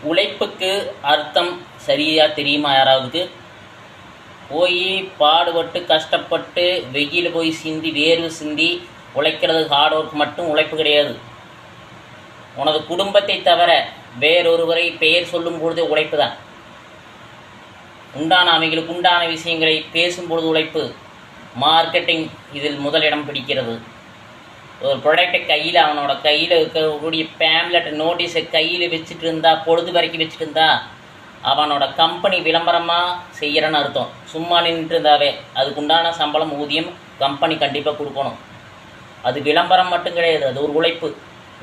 உழைப்புக்கு அர்த்தம் சரியா தெரியுமா யாராவதுக்கு? போய் பாடுபட்டு கஷ்டப்பட்டு வெயில் போய் சிந்தி வேர்வு சிந்தி உழைக்கிறது ஹார்ட் ஒர்க் மட்டும் உழைப்பு கிடையாது. உனது குடும்பத்தை தவிர வேறொருவரை பெயர் சொல்லும் பொழுது உழைப்பு தான். அவைகளுக்கு உண்டான விஷயங்களை பேசும்பொழுது உழைப்பு. மார்க்கெட்டிங் இதில் முதலிடம் பிடிக்கிறது. ஒரு ப்ராடக்டை கையில் அவனோட கையில் இருக்கக்கூடிய பேம்லெட் நோட்டீஸை கையில் வச்சுட்டு இருந்தா, பொழுது வரைக்கும் வச்சுட்டு இருந்தா அவனோட கம்பெனி விளம்பரமாக செய்கிறன்னு அர்த்தம். சும்மா நின்றுட்டு இருந்தாவே அதுக்குண்டான சம்பளம் ஊதியம் கம்பெனி கண்டிப்பாக கொடுக்கணும். அது விளம்பரம் மட்டும் கிடையாது, அது ஒரு உழைப்பு.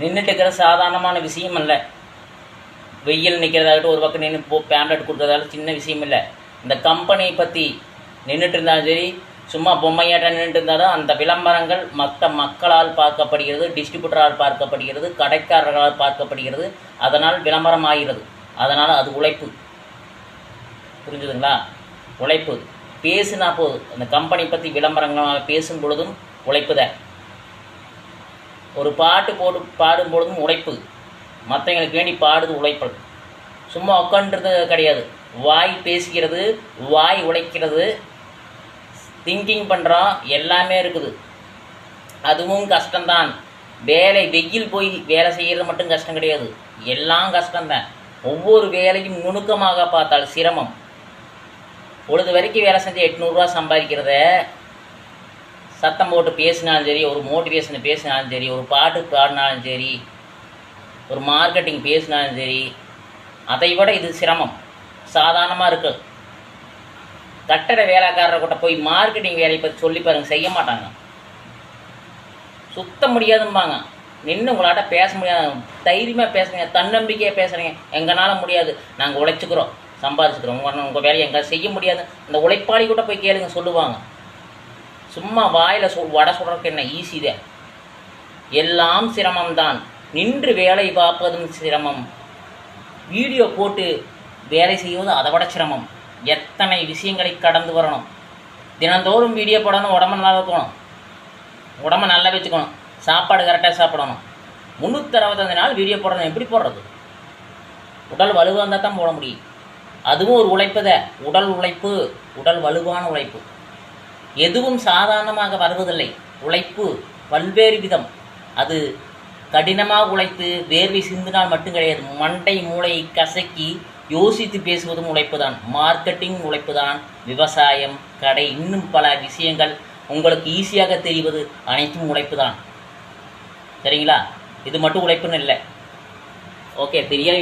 நின்றுட்டு இருக்கிற சாதாரணமான விஷயம் இல்லை. வெயில் நிற்கிறதாகட்டும், ஒரு பக்கம் நின்று பேம்லெட் கொடுக்குறதால சின்ன விஷயம் இல்லை. இந்த கம்பெனியை பற்றி நின்றுட்டு இருந்தாலும் சரி, சும்மா பொம்மையாட்ட நின்றுட்டு இருந்தாலும் அந்த விளம்பரங்கள் மக்களால் பார்க்கப்படுகிறது, டிஸ்ட்ரிபியூட்டரால் பார்க்கப்படுகிறது, கடைக்காரர்களால் பார்க்கப்படுகிறது. அதனால் விளம்பரம் ஆகிறது. அதனால் அது உழைப்பு. புரிஞ்சுதுங்களா? உழைப்பு. பேசுனா போதும். அந்த கம்பெனி பற்றி விளம்பரங்களாக பேசும் பொழுதும் உழைப்பு தான். ஒரு பாட்டு பாடும் பொழுதும் உழைப்பு. மற்றவங்களுக்கு வேண்டி பாடுது உழைப்பு. சும்மா உட்காந்துறது கிடையாது. வாய் பேசுகிறது, வாய் உழைக்கிறது, திங்கிங் பண்ணுறோம், எல்லாமே இருக்குது. அதுவும் கஷ்டம்தான். வெயில் போய் வேலை செய்கிறது மட்டும் கஷ்டம் கிடையாது, எல்லாம் கஷ்டம்தான். ஒவ்வொரு வேலையும் நுணுக்கமாக பார்த்தால் சிரமம். பொழுது வரைக்கும் வேலை செஞ்சு 800 ரூபா சம்பாதிக்கிறத சத்தம் போட்டு பேசினாலும் சரி, ஒரு மோட்டிவேஷன் பேசினாலும் சரி, ஒரு பாட்டு பாடினாலும் சரி, ஒரு மார்க்கெட்டிங் பேசினாலும் சரி, அதை விட இது சிரமம். சாதாரணமாக இருக்கு. கட்டட வேலைக்காரரை கூட போய் மார்க்கெட்டிங் வேலையை பற்றி சொல்லி பாருங்க, செய்ய மாட்டாங்க. சுத்த முடியாதும்பாங்க. நின்று உங்களாட்ட பேச முடியாது. தைரியமாக பேசுறீங்க, தன்னம்பிக்கையாக பேசுகிறீங்க. எங்களால் முடியாது, நாங்கள் உழைச்சிக்கிறோம், சம்பாதிச்சுக்கிறோம், உங்கள் வேலையை எங்கள் செய்ய முடியாது. அந்த உழைப்பாளி கூட போய் கேளுங்க, சொல்லுவாங்க. சும்மா வாயில் வடை சொல்கிறதுக்கு என்ன ஈஸிதான். எல்லாம் சிரமம்தான். நின்று வேலை பார்ப்பதும் சிரமம். வீடியோ போட்டு வேலை செய்வது அதை விட சிரமம். எத்தனை விஷயங்களை கடந்து வரணும். தினந்தோறும் வீடியோ போடணும். உடம்பு நல்லா இருக்கணும், உடம்பை நல்லா வச்சுக்கணும், சாப்பாடு கரெக்டாக சாப்பிடணும். 365 நாள் வீடியோ போடணும். எப்படி போடுறது? உடல் வலுவாக இருந்தால் தான் போட முடியும். அதுவும் ஒரு உழைப்பு தான். உடல் உழைப்பு, உடல் வலுவான உழைப்பு. எதுவும் சாதாரணமாக வருவதில்லை. உழைப்பு பல்வேறு விதம். அது கடினமாக உழைத்து வேர்வை சிந்தினால் மட்டும் கிடையாது. மண்டை மூளையை கசக்கி யோசித்து பேசுவதும் உழைப்பு தான். மார்க்கெட்டிங் உழைப்பு தான். விவசாயம், கடை, இன்னும் பல விஷயங்கள் உங்களுக்கு ஈஸியாக தெரிவது அனைத்தும் உழைப்பு தான். சரிங்களா? இது மட்டும் உழைப்புன்னு இல்லை. ஓகே, தெரியாது.